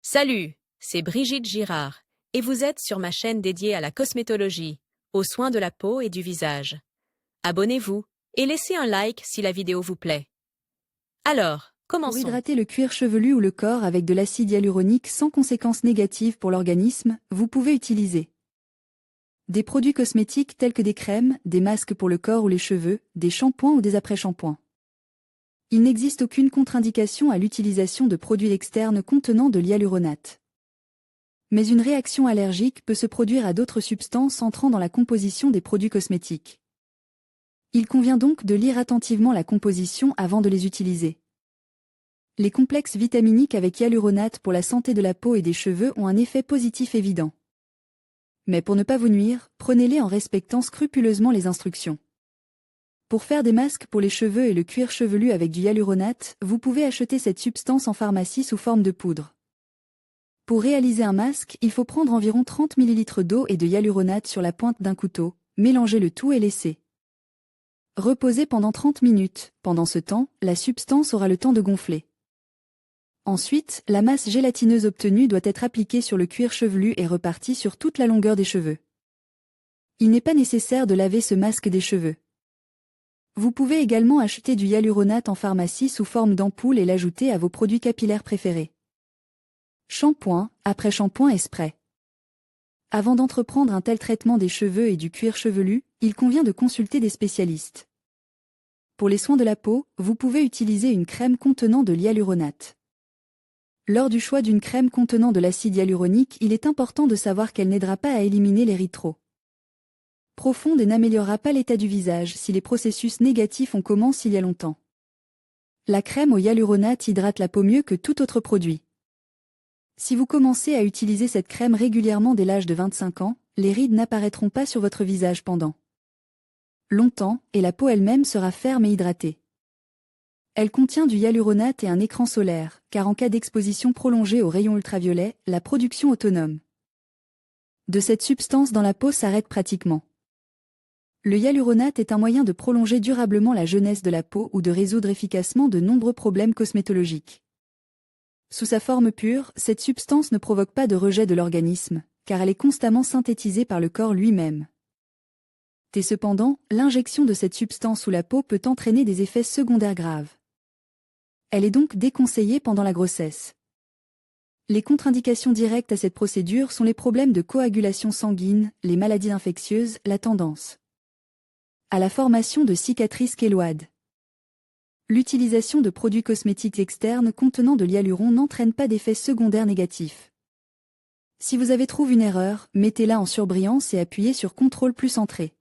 Salut, c'est Brigitte Girard, et vous êtes sur ma chaîne dédiée à la cosmétologie, aux soins de la peau et du visage. Abonnez-vous et laissez un like si la vidéo vous plaît. Alors, Pour commençons. hydrater le cuir chevelu ou le corps avec de l'acide hyaluronique sans conséquences négatives pour l'organisme, vous pouvez utiliser des produits cosmétiques tels que des crèmes, des masques pour le corps ou les cheveux, des shampoings ou des après-shampoings. Il n'existe aucune contre-indication à l'utilisation de produits externes contenant de l'hyaluronate. Mais une réaction allergique peut se produire à d'autres substances entrant dans la composition des produits cosmétiques. Il convient donc de lire attentivement la composition avant de les utiliser. Les complexes vitaminiques avec hyaluronate pour la santé de la peau et des cheveux ont un effet positif évident. Mais pour ne pas vous nuire, prenez-les en respectant scrupuleusement les instructions. Pour faire des masques pour les cheveux et le cuir chevelu avec du hyaluronate, vous pouvez acheter cette substance en pharmacie sous forme de poudre. Pour réaliser un masque, il faut prendre environ 30 ml d'eau et de hyaluronate sur la pointe d'un couteau, mélanger le tout et laisser reposer pendant 30 minutes. Pendant ce temps, la substance aura le temps de gonfler. Ensuite, la masse gélatineuse obtenue doit être appliquée sur le cuir chevelu et repartie sur toute la longueur des cheveux. Il n'est pas nécessaire de laver ce masque des cheveux. Vous pouvez également acheter du hyaluronate en pharmacie sous forme d'ampoule et l'ajouter à vos produits capillaires préférés. Shampoing, après-shampoing et spray. Avant d'entreprendre un tel traitement des cheveux et du cuir chevelu, il convient de consulter des spécialistes. Pour les soins de la peau, vous pouvez utiliser une crème contenant de l'hyaluronate. Lors du choix d'une crème contenant de l'acide hyaluronique, il est important de savoir qu'elle n'aidera pas à éliminer les rides trop profondes et n'améliorera pas l'état du visage si les processus négatifs ont commencé il y a longtemps. La crème au hyaluronate hydrate la peau mieux que tout autre produit. Si vous commencez à utiliser cette crème régulièrement dès l'âge de 25 ans, les rides n'apparaîtront pas sur votre visage pendant longtemps, et la peau elle-même sera ferme et hydratée. Elle contient du hyaluronate et un écran solaire, car en cas d'exposition prolongée aux rayons ultraviolets, la production autonome de cette substance dans la peau s'arrête pratiquement. Le hyaluronate est un moyen de prolonger durablement la jeunesse de la peau ou de résoudre efficacement de nombreux problèmes cosmétologiques. Sous sa forme pure, cette substance ne provoque pas de rejet de l'organisme, car elle est constamment synthétisée par le corps lui-même. Et cependant, l'injection de cette substance sous la peau peut entraîner des effets secondaires graves. Elle est donc déconseillée pendant la grossesse. Les contre-indications directes à cette procédure sont les problèmes de coagulation sanguine, les maladies infectieuses, la tendance à la formation de cicatrices kéloïdes. L'utilisation de produits cosmétiques externes contenant de l'hyaluron n'entraîne pas d'effets secondaires négatifs. Si vous avez trouvé une erreur, mettez-la en surbrillance et appuyez sur Contrôle plus entrée.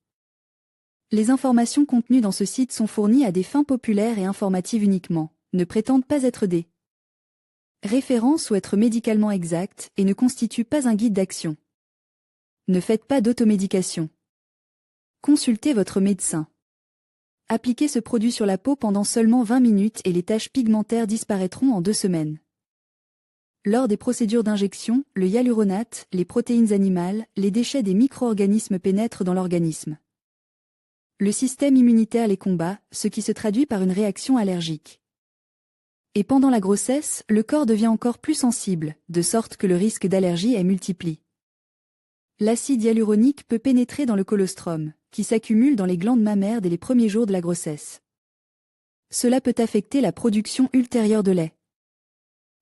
Les informations contenues dans ce site sont fournies à des fins populaires et informatives uniquement, ne prétendent pas être des références ou être médicalement exactes et ne constituent pas un guide d'action. Ne faites pas d'automédication. Consultez votre médecin. Appliquez ce produit sur la peau pendant seulement 20 minutes et les taches pigmentaires disparaîtront en 2 semaines. Lors des procédures d'injection, le hyaluronate, les protéines animales, les déchets des micro-organismes pénètrent dans l'organisme. Le système immunitaire les combat, ce qui se traduit par une réaction allergique. Et pendant la grossesse, le corps devient encore plus sensible, de sorte que le risque d'allergie est multiplié. L'acide hyaluronique peut pénétrer dans le colostrum, qui s'accumule dans les glandes mammaires dès les premiers jours de la grossesse. Cela peut affecter la production ultérieure de lait.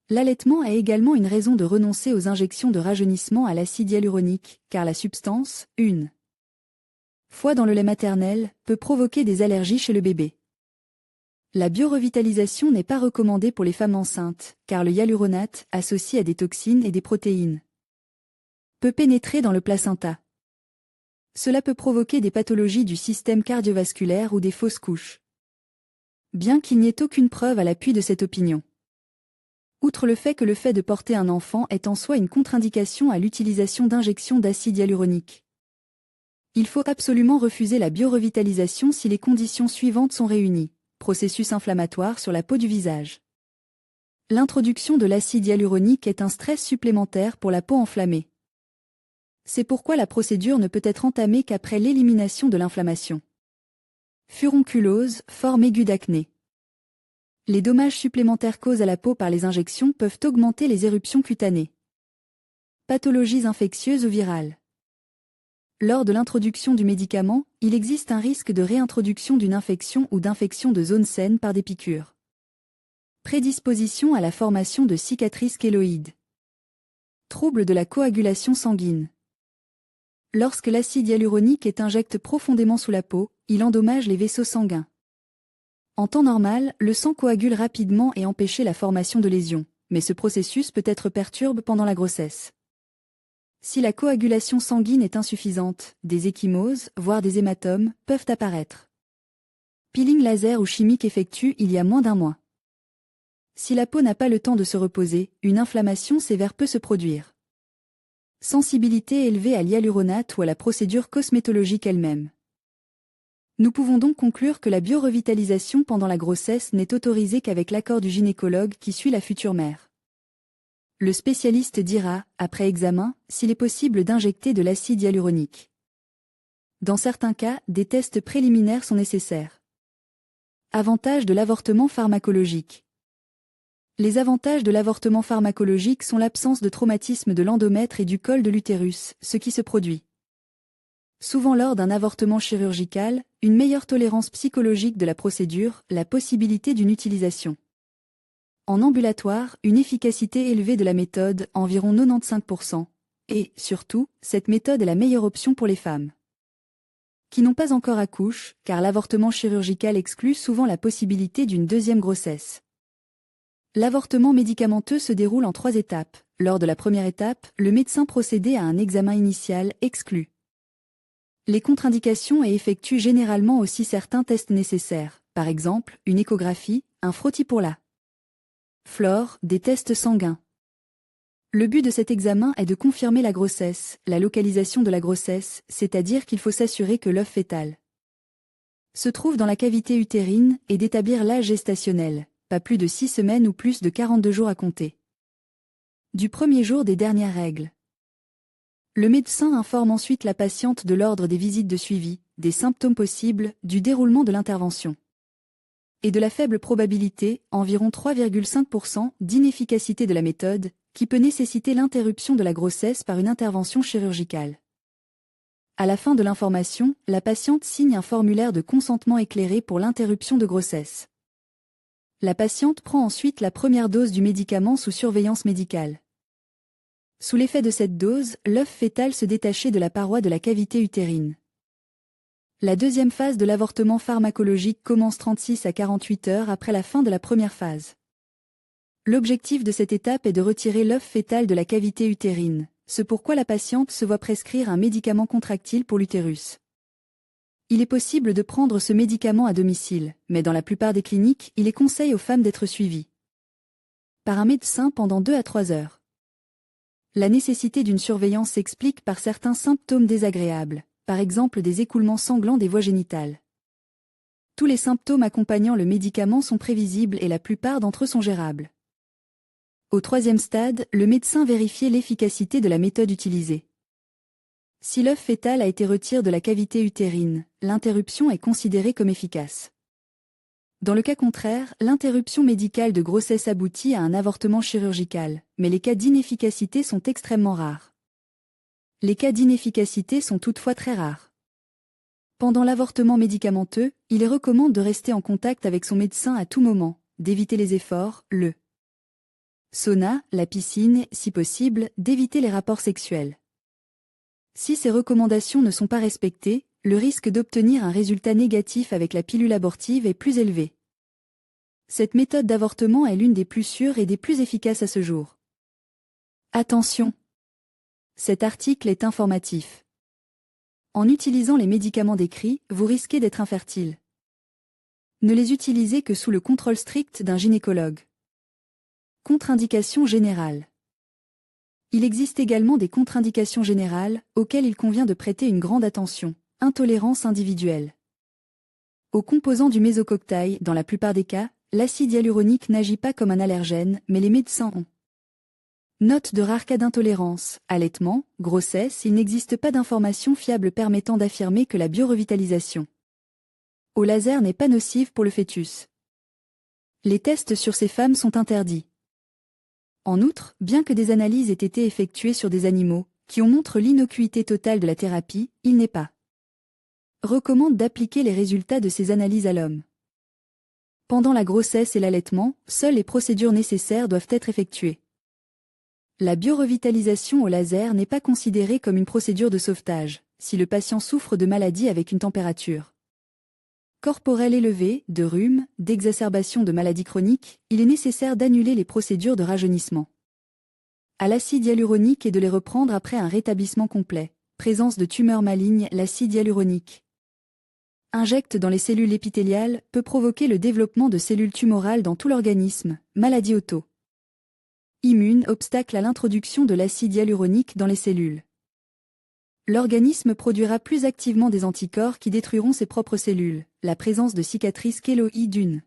L'allaitement est également une raison de renoncer aux injections de rajeunissement à l'acide hyaluronique, car la substance, une fois dans le lait maternel, peut provoquer des allergies chez le bébé. La biorevitalisation n'est pas recommandée pour les femmes enceintes, car le hyaluronate, associé à des toxines et des protéines, peut pénétrer dans le placenta. Cela peut provoquer des pathologies du système cardiovasculaire ou des fausses couches. Bien qu'il n'y ait aucune preuve à l'appui de cette opinion. Outre le fait que le fait de porter un enfant est en soi une contre-indication à l'utilisation d'injections d'acide hyaluronique. Il faut absolument refuser la biorevitalisation si les conditions suivantes sont réunies. Processus inflammatoire sur la peau du visage. L'introduction de l'acide hyaluronique est un stress supplémentaire pour la peau enflammée. C'est pourquoi la procédure ne peut être entamée qu'après l'élimination de l'inflammation. Furonculose, forme aiguë d'acné. Les dommages supplémentaires causés à la peau par les injections peuvent augmenter les éruptions cutanées. Pathologies infectieuses ou virales. Lors de l'introduction du médicament, il existe un risque de réintroduction d'une infection ou d'infection de zone saine par des piqûres. Prédisposition à la formation de cicatrices kéloïdes. Troubles de la coagulation sanguine. Lorsque l'acide hyaluronique est injecté profondément sous la peau, il endommage les vaisseaux sanguins. En temps normal, le sang coagule rapidement et empêche la formation de lésions, mais ce processus peut être perturbé pendant la grossesse. Si la coagulation sanguine est insuffisante, des ecchymoses, voire des hématomes, peuvent apparaître. Peeling laser ou chimique effectué il y a moins d'un mois. Si la peau n'a pas le temps de se reposer, une inflammation sévère peut se produire. Sensibilité élevée à l'hyaluronate ou à la procédure cosmétologique elle-même. Nous pouvons donc conclure que la biorevitalisation pendant la grossesse n'est autorisée qu'avec l'accord du gynécologue qui suit la future mère. Le spécialiste dira, après examen, s'il est possible d'injecter de l'acide hyaluronique. Dans certains cas, des tests préliminaires sont nécessaires. Avantages de l'avortement pharmacologique. Les avantages de l'avortement pharmacologique sont l'absence de traumatisme de l'endomètre et du col de l'utérus, ce qui se produit souvent lors d'un avortement chirurgical, une meilleure tolérance psychologique de la procédure, la possibilité d'une utilisation en ambulatoire, une efficacité élevée de la méthode, environ 95%, et, surtout, cette méthode est la meilleure option pour les femmes qui n'ont pas encore accouché, car l'avortement chirurgical exclut souvent la possibilité d'une deuxième grossesse. L'avortement médicamenteux se déroule en 3 étapes. Lors de la première étape, le médecin procédait à un examen initial exclut les contre-indications et effectue généralement aussi certains tests nécessaires, par exemple, une échographie, un frottis pour la flore, des tests sanguins. Le but de cet examen est de confirmer la grossesse, la localisation de la grossesse, c'est-à-dire qu'il faut s'assurer que l'œuf fœtal se trouve dans la cavité utérine et d'établir l'âge gestationnel, pas plus de 6 semaines ou plus de 42 jours à compter du premier jour des dernières règles. Le médecin informe ensuite la patiente de l'ordre des visites de suivi, des symptômes possibles, du déroulement de l'intervention et de la faible probabilité, environ 3,5%, d'inefficacité de la méthode, qui peut nécessiter l'interruption de la grossesse par une intervention chirurgicale. À la fin de l'information, la patiente signe un formulaire de consentement éclairé pour l'interruption de grossesse. La patiente prend ensuite la première dose du médicament sous surveillance médicale. Sous l'effet de cette dose, l'œuf fœtal se détachait de la paroi de la cavité utérine. La deuxième phase de l'avortement pharmacologique commence 36 à 48 heures après la fin de la première phase. L'objectif de cette étape est de retirer l'œuf fœtal de la cavité utérine, ce pourquoi la patiente se voit prescrire un médicament contractile pour l'utérus. Il est possible de prendre ce médicament à domicile, mais dans la plupart des cliniques, il est conseillé aux femmes d'être suivies par un médecin pendant 2 à 3 heures. La nécessité d'une surveillance s'explique par certains symptômes désagréables, par exemple des écoulements sanglants des voies génitales. Tous les symptômes accompagnant le médicament sont prévisibles et la plupart d'entre eux sont gérables. Au 3e stade, le médecin vérifie l'efficacité de la méthode utilisée. Si l'œuf fœtal a été retiré de la cavité utérine, l'interruption est considérée comme efficace. Dans le cas contraire, l'interruption médicale de grossesse aboutit à un avortement chirurgical, mais les cas d'inefficacité sont extrêmement rares. Les cas d'inefficacité sont toutefois très rares. Pendant l'avortement médicamenteux, il recommande de rester en contact avec son médecin à tout moment, d'éviter les efforts, le sauna, la piscine, si possible, d'éviter les rapports sexuels. Si ces recommandations ne sont pas respectées, le risque d'obtenir un résultat négatif avec la pilule abortive est plus élevé. Cette méthode d'avortement est l'une des plus sûres et des plus efficaces à ce jour. Attention! Cet article est informatif. En utilisant les médicaments décrits, vous risquez d'être infertile. Ne les utilisez que sous le contrôle strict d'un gynécologue. Contre-indications générales. Il existe également des contre-indications générales, auxquelles il convient de prêter une grande attention. Intolérance individuelle. Aux composants du mésococktail, dans la plupart des cas, l'acide hyaluronique n'agit pas comme un allergène, mais les médecins ont. Note de rares cas d'intolérance, allaitement, grossesse, il n'existe pas d'informations fiables permettant d'affirmer que la biorevitalisation au laser n'est pas nocive pour le fœtus. Les tests sur ces femmes sont interdits. En outre, bien que des analyses aient été effectuées sur des animaux, qui ont montré l'innocuité totale de la thérapie, il n'est pas recommande d'appliquer les résultats de ces analyses à l'homme. Pendant la grossesse et l'allaitement, seules les procédures nécessaires doivent être effectuées. La biorevitalisation au laser n'est pas considérée comme une procédure de sauvetage, si le patient souffre de maladies avec une température corporelle élevée, de rhume, d'exacerbation de maladies chroniques, il est nécessaire d'annuler les procédures de rajeunissement à l'acide hyaluronique et de les reprendre après un rétablissement complet. Présence de tumeurs malignes, l'acide hyaluronique injecte dans les cellules épithéliales peut provoquer le développement de cellules tumorales dans tout l'organisme, maladie auto-immune, obstacle à l'introduction de l'acide hyaluronique dans les cellules. L'organisme produira plus activement des anticorps qui détruiront ses propres cellules, la présence de cicatrices kéloïdes d'une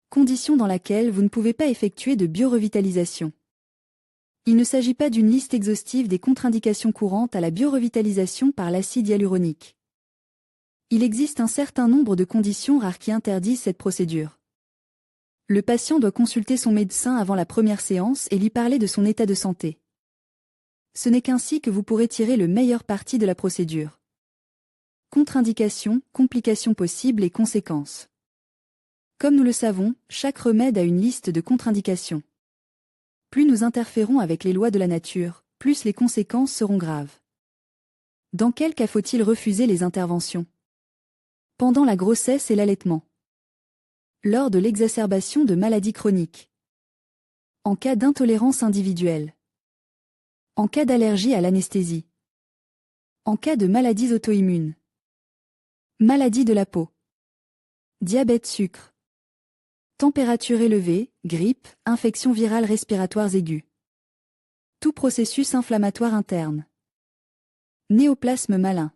condition dans laquelle vous ne pouvez pas effectuer de biorevitalisation. Il ne s'agit pas d'une liste exhaustive des contre-indications courantes à la biorevitalisation par l'acide hyaluronique. Il existe un certain nombre de conditions rares qui interdisent cette procédure. Le patient doit consulter son médecin avant la première séance et lui parler de son état de santé. Ce n'est qu'ainsi que vous pourrez tirer le meilleur parti de la procédure. Contre-indications, complications possibles et conséquences. Comme nous le savons, chaque remède a une liste de contre-indications. Plus nous interférons avec les lois de la nature, plus les conséquences seront graves. Dans quel cas faut-il refuser les interventions ? Pendant la grossesse et l'allaitement. Lors de l'exacerbation de maladies chroniques. En cas d'intolérance individuelle. En cas d'allergie à l'anesthésie. En cas de maladies auto-immunes. Maladie de la peau. Diabète sucre. Température élevée, grippe, infections virales respiratoires aiguës. Tout processus inflammatoire interne. Néoplasme malin.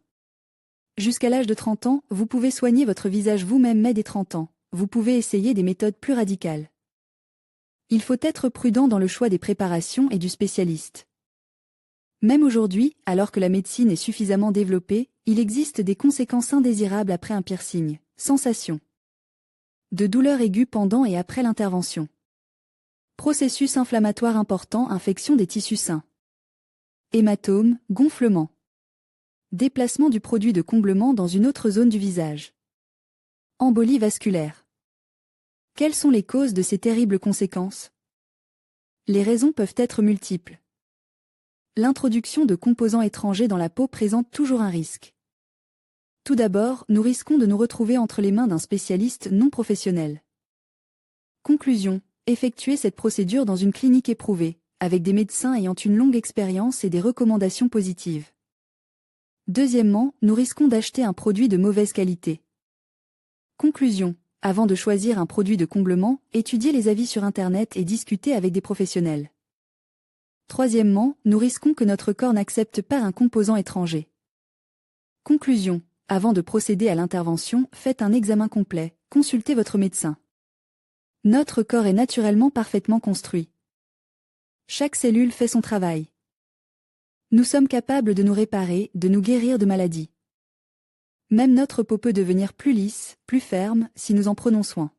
Jusqu'à l'âge de 30 ans, vous pouvez soigner votre visage vous-même, mais dès 30 ans, vous pouvez essayer des méthodes plus radicales. Il faut être prudent dans le choix des préparations et du spécialiste. Même aujourd'hui, alors que la médecine est suffisamment développée, il existe des conséquences indésirables après un piercing, sensation de douleur aiguë pendant et après l'intervention. Processus inflammatoire important, infection des tissus sains. Hématome, gonflement. Déplacement du produit de comblement dans une autre zone du visage. Embolie vasculaire. Quelles sont les causes de ces terribles conséquences ? Les raisons peuvent être multiples. L'introduction de composants étrangers dans la peau présente toujours un risque. Tout d'abord, nous risquons de nous retrouver entre les mains d'un spécialiste non professionnel. Conclusion. Effectuer cette procédure dans une clinique éprouvée, avec des médecins ayant une longue expérience et des recommandations positives. Deuxièmement, nous risquons d'acheter un produit de mauvaise qualité. Conclusion. Avant de choisir un produit de comblement, étudiez les avis sur Internet et discutez avec des professionnels. Troisièmement, nous risquons que notre corps n'accepte pas un composant étranger. Conclusion. Avant de procéder à l'intervention, faites un examen complet, consultez votre médecin. Notre corps est naturellement parfaitement construit. Chaque cellule fait son travail. Nous sommes capables de nous réparer, de nous guérir de maladies. Même notre peau peut devenir plus lisse, plus ferme, si nous en prenons soin.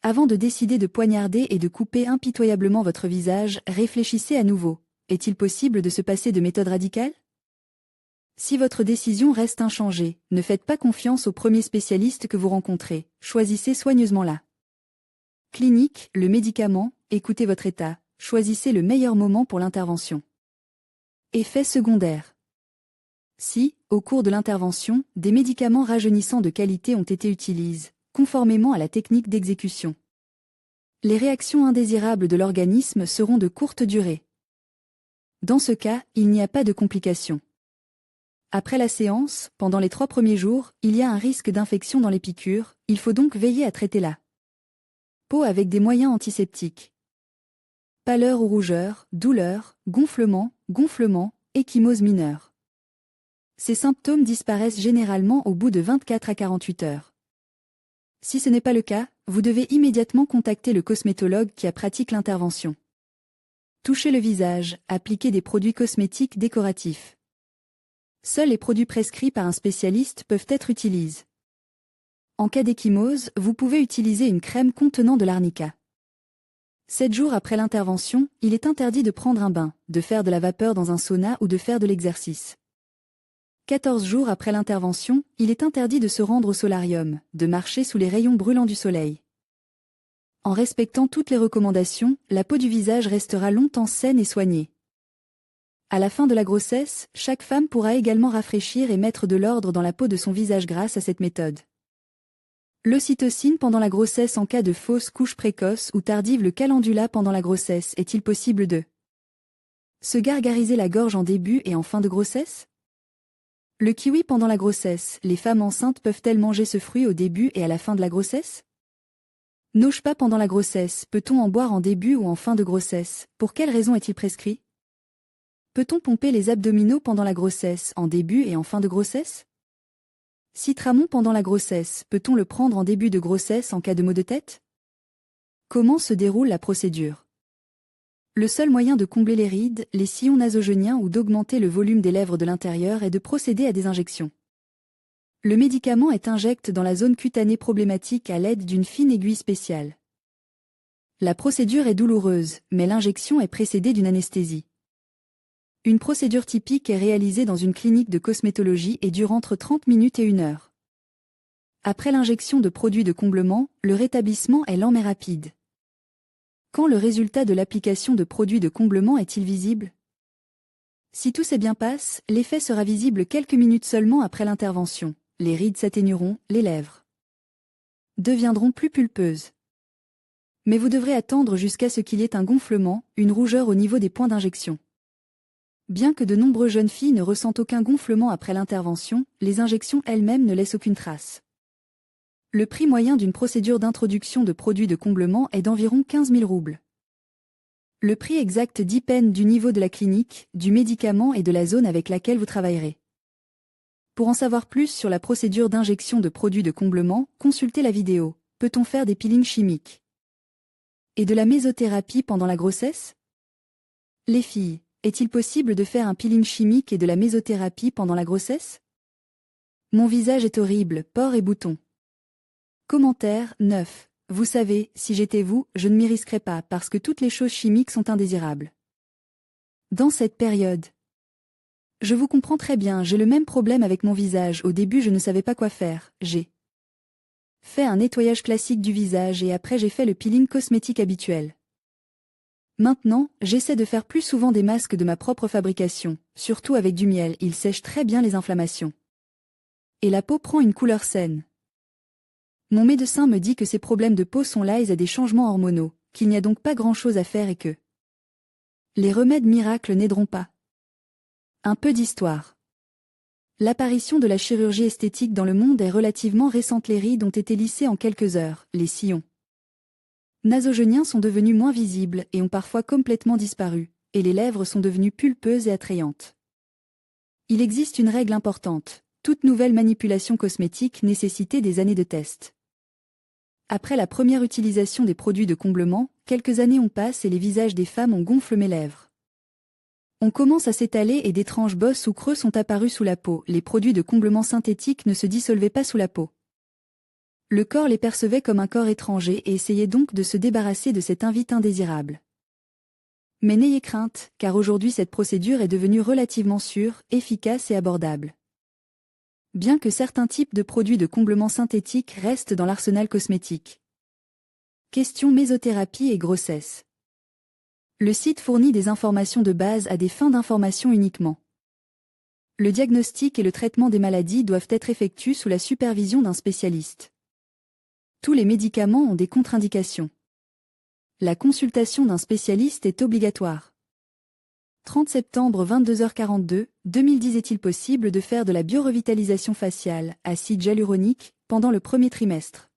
Avant de décider de poignarder et de couper impitoyablement votre visage, réfléchissez à nouveau. Est-il possible de se passer de méthodes radicales ? Si votre décision reste inchangée, ne faites pas confiance au premier spécialiste que vous rencontrez, choisissez soigneusement la clinique, le médicament, écoutez votre état, choisissez le meilleur moment pour l'intervention. Effets secondaires. Si, au cours de l'intervention, des médicaments rajeunissants de qualité ont été utilisés, conformément à la technique d'exécution, les réactions indésirables de l'organisme seront de courte durée. Dans ce cas, il n'y a pas de complications. Après la séance, pendant les 3 premiers jours, il y a un risque d'infection dans les piqûres, il faut donc veiller à traiter la peau avec des moyens antiseptiques. Pâleur ou rougeur, douleur, gonflement, ecchymose mineure. Ces symptômes disparaissent généralement au bout de 24 à 48 heures. Si ce n'est pas le cas, vous devez immédiatement contacter le cosmétologue qui pratique l'intervention. Touchez le visage, appliquez des produits cosmétiques décoratifs. Seuls les produits prescrits par un spécialiste peuvent être utilisés. En cas d'échymose, vous pouvez utiliser une crème contenant de l'arnica. 7 jours après l'intervention, il est interdit de prendre un bain, de faire de la vapeur dans un sauna ou de faire de l'exercice. 14 jours après l'intervention, il est interdit de se rendre au solarium, de marcher sous les rayons brûlants du soleil. En respectant toutes les recommandations, la peau du visage restera longtemps saine et soignée. À la fin de la grossesse, chaque femme pourra également rafraîchir et mettre de l'ordre dans la peau de son visage grâce à cette méthode. L'ocytocine pendant la grossesse en cas de fausse couche précoce ou tardive. Le calendula pendant la grossesse, est-il possible de se gargariser la gorge en début et en fin de grossesse? Le kiwi pendant la grossesse, les femmes enceintes peuvent-elles manger ce fruit au début et à la fin de la grossesse? Nage pas pendant la grossesse, peut-on en boire en début ou en fin de grossesse? Pour quelle raison est-il prescrit? Peut-on pomper les abdominaux pendant la grossesse, en début et en fin de grossesse? Citramon pendant la grossesse, peut-on le prendre en début de grossesse en cas de maux de tête? Comment se déroule la procédure? Le seul moyen de combler les rides, les sillons nasogéniens ou d'augmenter le volume des lèvres de l'intérieur est de procéder à des injections. Le médicament est injecté dans la zone cutanée problématique à l'aide d'une fine aiguille spéciale. La procédure est douloureuse, mais l'injection est précédée d'une anesthésie. Une procédure typique est réalisée dans une clinique de cosmétologie et dure entre 30 minutes et 1 heure. Après l'injection de produits de comblement, le rétablissement est lent mais rapide. Quand le résultat de l'application de produits de comblement est-il visible? Si tout s'est bien passe, l'effet sera visible quelques minutes seulement après l'intervention. Les rides s'atténueront, les lèvres deviendront plus pulpeuses. Mais vous devrez attendre jusqu'à ce qu'il y ait un gonflement, une rougeur au niveau des points d'injection. Bien que de nombreuses jeunes filles ne ressentent aucun gonflement après l'intervention, les injections elles-mêmes ne laissent aucune trace. Le prix moyen d'une procédure d'introduction de produits de comblement est d'environ 15 000 roubles. Le prix exact dépend du niveau de la clinique, du médicament et de la zone avec laquelle vous travaillerez. Pour en savoir plus sur la procédure d'injection de produits de comblement, consultez la vidéo « Peut-on faire des peelings chimiques ?» et de la mésothérapie pendant la grossesse? Les filles, est-il possible de faire un peeling chimique et de la mésothérapie pendant la grossesse? Mon visage est horrible, pores et boutons. Commentaire 9. Vous savez, si j'étais vous, je ne m'y risquerais pas parce que toutes les choses chimiques sont indésirables. Dans cette période, je vous comprends très bien, j'ai le même problème avec mon visage. Au début, je ne savais pas quoi faire. J'ai fait un nettoyage classique du visage et après j'ai fait le peeling cosmétique habituel. Maintenant, j'essaie de faire plus souvent des masques de ma propre fabrication, surtout avec du miel, il sèche très bien les inflammations. Et la peau prend une couleur saine. Mon médecin me dit que ces problèmes de peau sont liés à des changements hormonaux, qu'il n'y a donc pas grand-chose à faire et que les remèdes miracles n'aideront pas. Un peu d'histoire. L'apparition de la chirurgie esthétique dans le monde est relativement récente. Les rides ont été lissées en quelques heures, les sillons nasogéniens sont devenus moins visibles et ont parfois complètement disparu, et les lèvres sont devenues pulpeuses et attrayantes. Il existe une règle importante, toute nouvelle manipulation cosmétique nécessitait des années de tests. Après la première utilisation des produits de comblement, quelques années ont passé et les visages des femmes ont gonflé mes lèvres. On commence à s'étaler et d'étranges bosses ou creux sont apparus sous la peau. Les produits de comblement synthétiques ne se dissolvaient pas sous la peau. Le corps les percevait comme un corps étranger et essayait donc de se débarrasser de cet invite indésirable. Mais n'ayez crainte, car aujourd'hui cette procédure est devenue relativement sûre, efficace et abordable. Bien que certains types de produits de comblement synthétiques restent dans l'arsenal cosmétique. Question mésothérapie et grossesse. Le site fournit des informations de base à des fins d'information uniquement. Le diagnostic et le traitement des maladies doivent être effectués sous la supervision d'un spécialiste. Tous les médicaments ont des contre-indications. La consultation d'un spécialiste est obligatoire. 30 septembre 22h42, 2010. Est-il possible de faire de la biorevitalisation faciale, acide hyaluronique, pendant le premier trimestre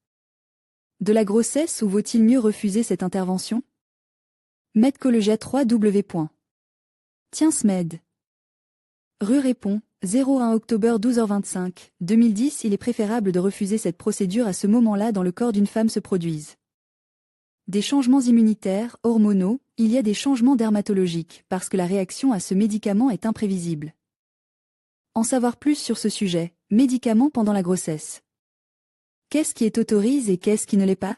de la grossesse ou vaut-il mieux refuser cette intervention? Medcollegia 3W. Tiensmed. Rue répond, 01 octobre 12h25, 2010. Il est préférable de refuser cette procédure à ce moment-là dans le corps d'une femme se produisent des changements immunitaires, hormonaux, il y a des changements dermatologiques parce que la réaction à ce médicament est imprévisible. En savoir plus sur ce sujet, médicaments pendant la grossesse. Qu'est-ce qui est autorisé et qu'est-ce qui ne l'est pas?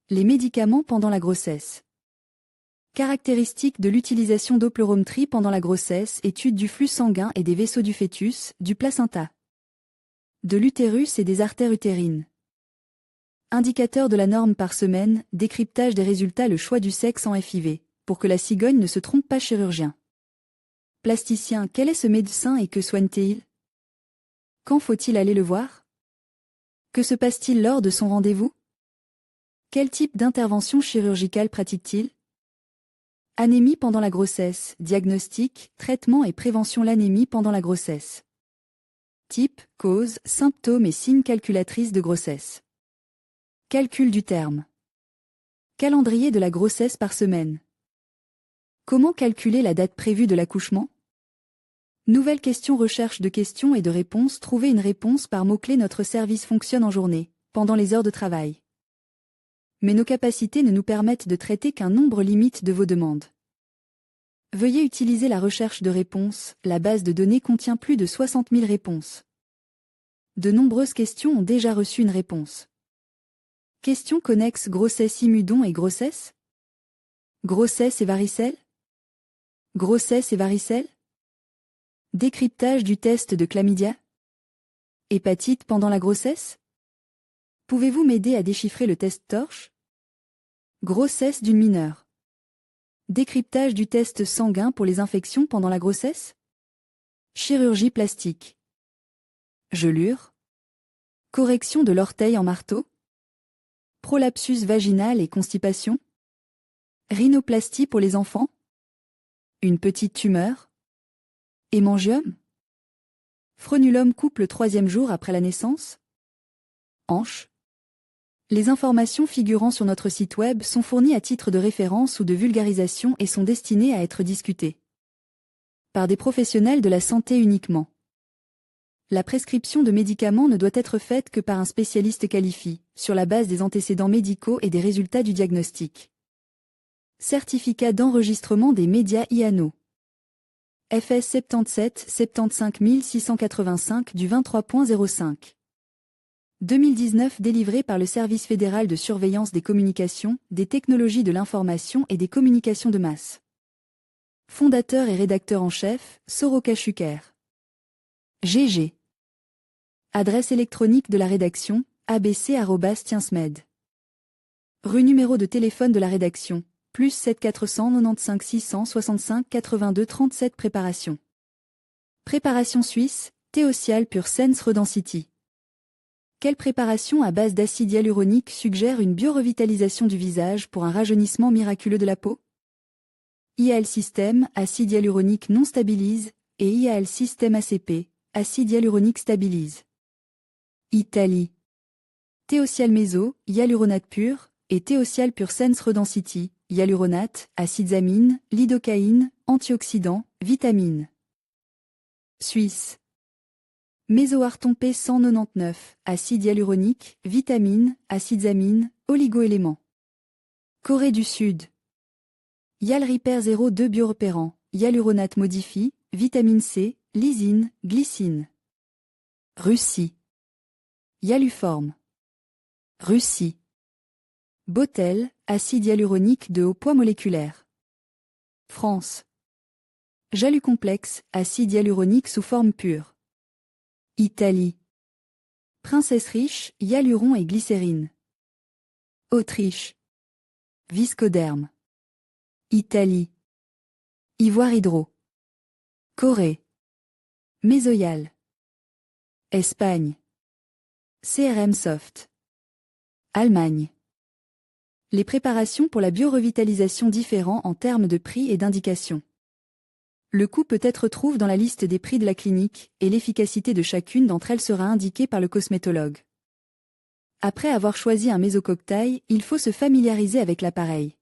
Les médicaments pendant la grossesse. Caractéristiques de l'utilisation d'ophlorométrie pendant la grossesse, étude du flux sanguin et des vaisseaux du fœtus, du placenta, de l'utérus et des artères utérines. Indicateur de la norme par semaine, décryptage des résultats, le choix du sexe en FIV, pour que la cigogne ne se trompe pas. Chirurgien. Plasticien, quel est ce médecin et que soigne-t-il? Quand faut-il aller le voir? Que se passe-t-il lors de son rendez-vous? Quel type d'intervention chirurgicale pratique-t-il? Anémie pendant la grossesse, diagnostic, traitement et prévention. L'anémie pendant la grossesse. Type, cause, symptômes et signes. Calculatrice de grossesse. Calcul du terme. Calendrier de la grossesse par semaine. Comment calculer la date prévue de l'accouchement? Nouvelle question, recherche de questions et de réponses. Trouver une réponse par mots-clés. Notre service fonctionne en journée, pendant les heures de travail. Mais nos capacités ne nous permettent de traiter qu'un nombre limite de vos demandes. Veuillez utiliser la recherche de réponses. La base de données contient plus de 60 000 réponses. De nombreuses questions ont déjà reçu une réponse. Questions connexes: grossesse, imudon et grossesse? Grossesse et varicelle? Grossesse et varicelle? Décryptage du test de chlamydia? Hépatite pendant la grossesse? Pouvez-vous m'aider à déchiffrer le test torche? Grossesse d'une mineure. Décryptage du test sanguin pour les infections pendant la grossesse? Chirurgie plastique. Gelure? Correction de l'orteil en marteau? Prolapsus vaginal et constipation? Rhinoplastie pour les enfants? Une petite tumeur? Hémangiome? Frenulum couple 3e jour après la naissance? Hanche? Les informations figurant sur notre site web sont fournies à titre de référence ou de vulgarisation et sont destinées à être discutées par des professionnels de la santé uniquement. La prescription de médicaments ne doit être faite que par un spécialiste qualifié, sur la base des antécédents médicaux et des résultats du diagnostic. Certificat d'enregistrement des médias IANO. FS 77 75 685 du 23.05. 2019, délivré par le Service fédéral de surveillance des communications, des technologies de l'information et des communications de masse. Fondateur et rédacteur en chef, Soroka Shuker. GG. Adresse électronique de la rédaction, abc@tiensmed. Rue numéro de téléphone de la rédaction, +7 495 665 82 37. Préparation. Préparation suisse, Théocial Pure Sense Redensity. Quelle préparation à base d'acide hyaluronique suggère une biorevitalisation du visage pour un rajeunissement miraculeux de la peau? IAL Système, acide hyaluronique non stabilise, et IAL Système ACP, acide hyaluronique stabilise. Italie. Théocial Meso, hyaluronate pur, et Théocial Pure Sense Redensity, hyaluronate, acides amines, lidocaïne, antioxydants, vitamines. Suisse. Mésoarton P199, acide hyaluronique, vitamines, acides amines, oligoéléments. Corée du Sud. Hyalriper 02 biorepérant, hyaluronate modifie, vitamine C, lysine, glycine. Russie. Hyaluforme. Russie. Botel, acide hyaluronique de haut poids moléculaire. France. Jalucomplexe, acide hyaluronique sous forme pure. Italie. Princesse riche, hyaluron et glycérine. Autriche. Viscoderme. Italie. Ivoire hydro. Corée. Mésoyal. Espagne. CRM Soft. Allemagne. Les préparations pour la biorevitalisation diffèrent en termes de prix et d'indications. Le coût peut être trouvé dans la liste des prix de la clinique, et l'efficacité de chacune d'entre elles sera indiquée par le cosmétologue. Après avoir choisi un mésococktail, il faut se familiariser avec l'appareil.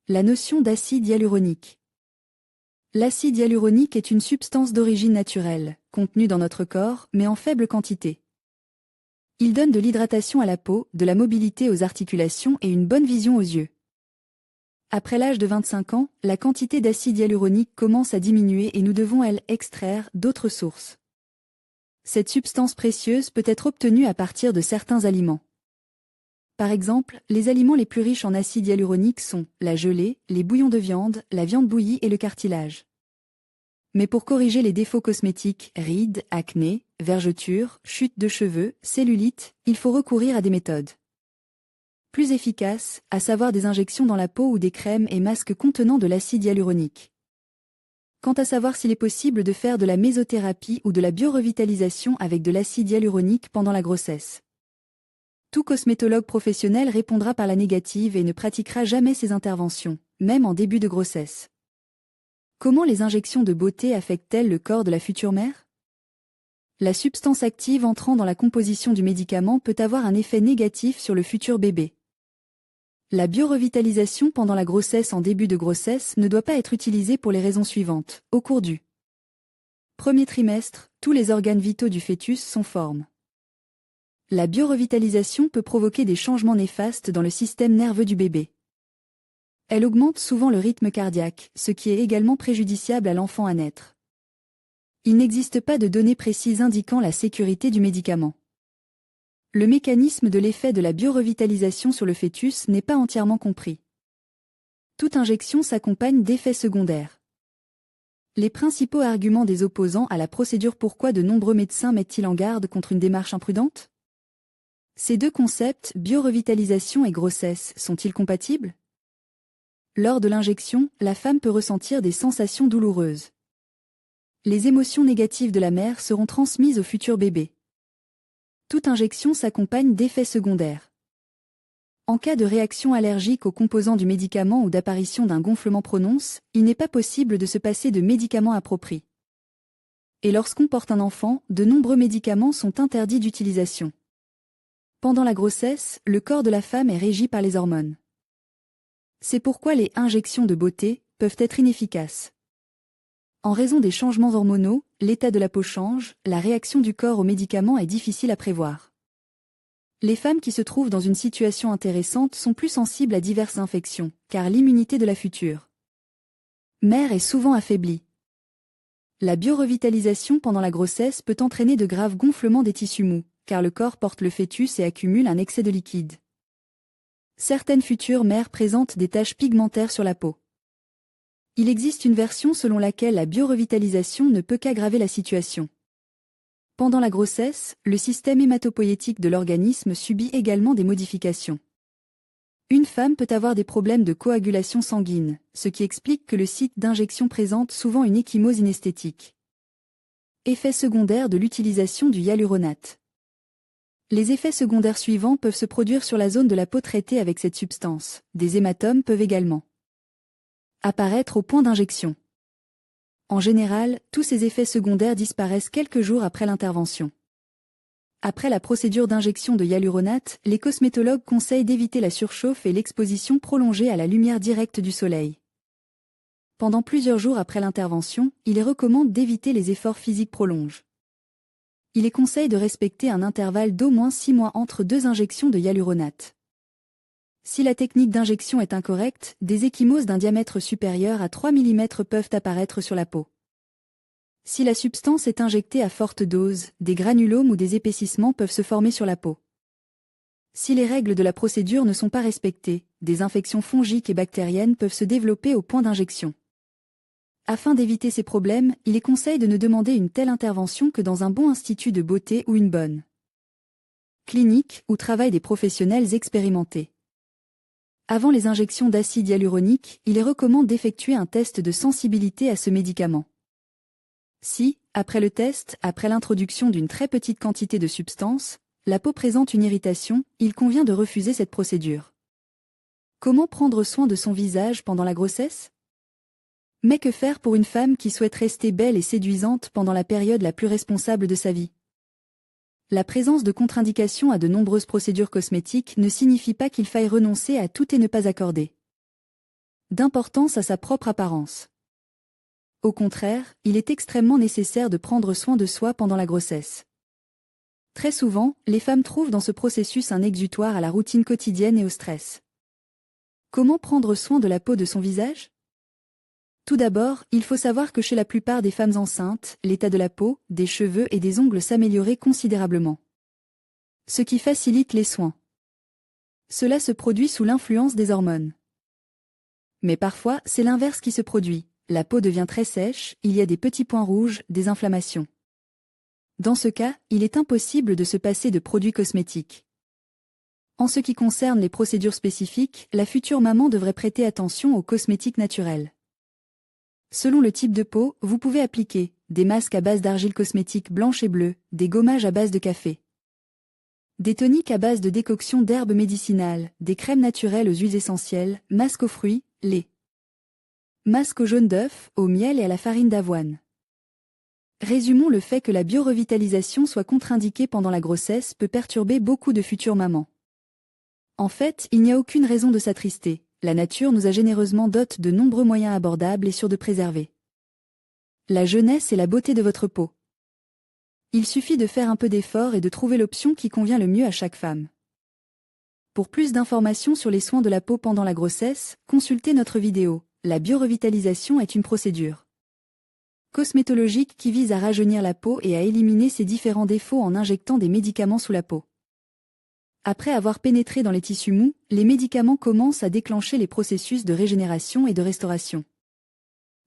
La notion d'acide hyaluronique. L'acide hyaluronique est une substance d'origine naturelle, contenue dans notre corps, mais en faible quantité. Il donne de l'hydratation à la peau, de la mobilité aux articulations et une bonne vision aux yeux. Après l'âge de 25 ans, la quantité d'acide hyaluronique commence à diminuer et nous devons extraire d'autres sources. Cette substance précieuse peut être obtenue à partir de certains aliments. Par exemple, les aliments les plus riches en acide hyaluronique sont la gelée, les bouillons de viande, la viande bouillie et le cartilage. Mais pour corriger les défauts cosmétiques, rides, acné, vergetures, chute de cheveux, cellulite, il faut recourir à des méthodes plus efficaces, à savoir des injections dans la peau ou des crèmes et masques contenant de l'acide hyaluronique. Quant à savoir s'il est possible de faire de la mésothérapie ou de la biorevitalisation avec de l'acide hyaluronique pendant la grossesse. Tout cosmétologue professionnel répondra par la négative et ne pratiquera jamais ces interventions, même en début de grossesse. Comment les injections de beauté affectent-elles le corps de la future mère? La substance active entrant dans la composition du médicament peut avoir un effet négatif sur le futur bébé. La biorevitalisation pendant la grossesse en début de grossesse ne doit pas être utilisée pour les raisons suivantes. Au cours du premier trimestre, tous les organes vitaux du fœtus sont formes. La biorevitalisation peut provoquer des changements néfastes dans le système nerveux du bébé. Elle augmente souvent le rythme cardiaque, ce qui est également préjudiciable à l'enfant à naître. Il n'existe pas de données précises indiquant la sécurité du médicament. Le mécanisme de l'effet de la biorevitalisation sur le fœtus n'est pas entièrement compris. Toute injection s'accompagne d'effets secondaires. Les principaux arguments des opposants à la procédure. Pourquoi de nombreux médecins mettent-ils en garde contre une démarche imprudente? Ces deux concepts, biorevitalisation et grossesse, sont-ils compatibles? Lors de l'injection, la femme peut ressentir des sensations douloureuses. Les émotions négatives de la mère seront transmises au futur bébé. Toute injection s'accompagne d'effets secondaires. En cas de réaction allergique aux composants du médicament ou d'apparition d'un gonflement prononce, il n'est pas possible de se passer de médicaments appropriés. Et lorsqu'on porte un enfant, de nombreux médicaments sont interdits d'utilisation. Pendant la grossesse, le corps de la femme est régi par les hormones. C'est pourquoi les injections de beauté peuvent être inefficaces. En raison des changements hormonaux, l'état de la peau change, la réaction du corps aux médicaments est difficile à prévoir. Les femmes qui se trouvent dans une situation intéressante sont plus sensibles à diverses infections, car l'immunité de la future mère est souvent affaiblie. La biorevitalisation pendant la grossesse peut entraîner de graves gonflements des tissus mous, car le corps porte le fœtus et accumule un excès de liquide. Certaines futures mères présentent des taches pigmentaires sur la peau. Il existe une version selon laquelle la biorevitalisation ne peut qu'aggraver la situation. Pendant la grossesse, le système hématopoïétique de l'organisme subit également des modifications. Une femme peut avoir des problèmes de coagulation sanguine, ce qui explique que le site d'injection présente souvent une ecchymose inesthétique. Effet secondaire de l'utilisation du hyaluronate. Les effets secondaires suivants peuvent se produire sur la zone de la peau traitée avec cette substance. Des hématomes peuvent également apparaître au point d'injection. En général, tous ces effets secondaires disparaissent quelques jours après l'intervention. Après la procédure d'injection de hyaluronate, les cosmétologues conseillent d'éviter la surchauffe et l'exposition prolongée à la lumière directe du soleil. Pendant plusieurs jours après l'intervention, il est recommandé d'éviter les efforts physiques prolongés. Il est conseillé de respecter un intervalle d'au moins 6 mois entre deux injections de hyaluronate. Si la technique d'injection est incorrecte, des ecchymoses d'un diamètre supérieur à 3 mm peuvent apparaître sur la peau. Si la substance est injectée à forte dose, des granulomes ou des épaississements peuvent se former sur la peau. Si les règles de la procédure ne sont pas respectées, des infections fongiques et bactériennes peuvent se développer au point d'injection. Afin d'éviter ces problèmes, il est conseillé de ne demander une telle intervention que dans un bon institut de beauté ou une bonne clinique où travaillent des professionnels expérimentés. Avant les injections d'acide hyaluronique, il est recommandé d'effectuer un test de sensibilité à ce médicament. Si, après le test, après l'introduction d'une très petite quantité de substance, la peau présente une irritation, il convient de refuser cette procédure. Comment prendre soin de son visage pendant la grossesse? Mais que faire pour une femme qui souhaite rester belle et séduisante pendant la période la plus responsable de sa vie? La présence de contre-indications à de nombreuses procédures cosmétiques ne signifie pas qu'il faille renoncer à tout et ne pas accorder d'importance à sa propre apparence. Au contraire, il est extrêmement nécessaire de prendre soin de soi pendant la grossesse. Très souvent, les femmes trouvent dans ce processus un exutoire à la routine quotidienne et au stress. Comment prendre soin de la peau de son visage? Tout d'abord, il faut savoir que chez la plupart des femmes enceintes, l'état de la peau, des cheveux et des ongles s'améliorait considérablement. Ce qui facilite les soins. Cela se produit sous l'influence des hormones. Mais parfois, c'est l'inverse qui se produit. La peau devient très sèche, il y a des petits points rouges, des inflammations. Dans ce cas, il est impossible de se passer de produits cosmétiques. En ce qui concerne les procédures spécifiques, la future maman devrait prêter attention aux cosmétiques naturels. Selon le type de peau, vous pouvez appliquer des masques à base d'argile cosmétique blanche et bleue, des gommages à base de café, des toniques à base de décoction d'herbes médicinales, des crèmes naturelles aux huiles essentielles, masques aux fruits, lait, masques au jaune d'œuf, au miel et à la farine d'avoine. Résumons le fait que la biorevitalisation soit contre-indiquée pendant la grossesse peut perturber beaucoup de futures mamans. En fait, il n'y a aucune raison de s'attrister. La nature nous a généreusement doté de nombreux moyens abordables et sûrs de préserver la jeunesse et la beauté de votre peau. Il suffit de faire un peu d'effort et de trouver l'option qui convient le mieux à chaque femme. Pour plus d'informations sur les soins de la peau pendant la grossesse, consultez notre vidéo. La biorevitalisation est une procédure cosmétologique qui vise à rajeunir la peau et à éliminer ses différents défauts en injectant des médicaments sous la peau. Après avoir pénétré dans les tissus mous, les médicaments commencent à déclencher les processus de régénération et de restauration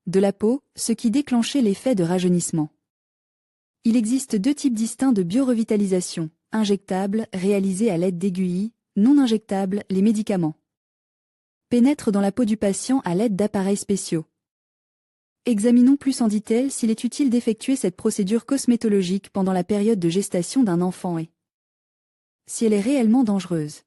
de la peau, ce qui déclenchait l'effet de rajeunissement. Il existe deux types distincts de biorevitalisation, injectables, réalisés à l'aide d'aiguilles, non injectables, les médicaments pénètrent dans la peau du patient à l'aide d'appareils spéciaux. Examinons plus en détail s'il est utile d'effectuer cette procédure cosmétologique pendant la période de gestation d'un enfant et si elle est réellement dangereuse.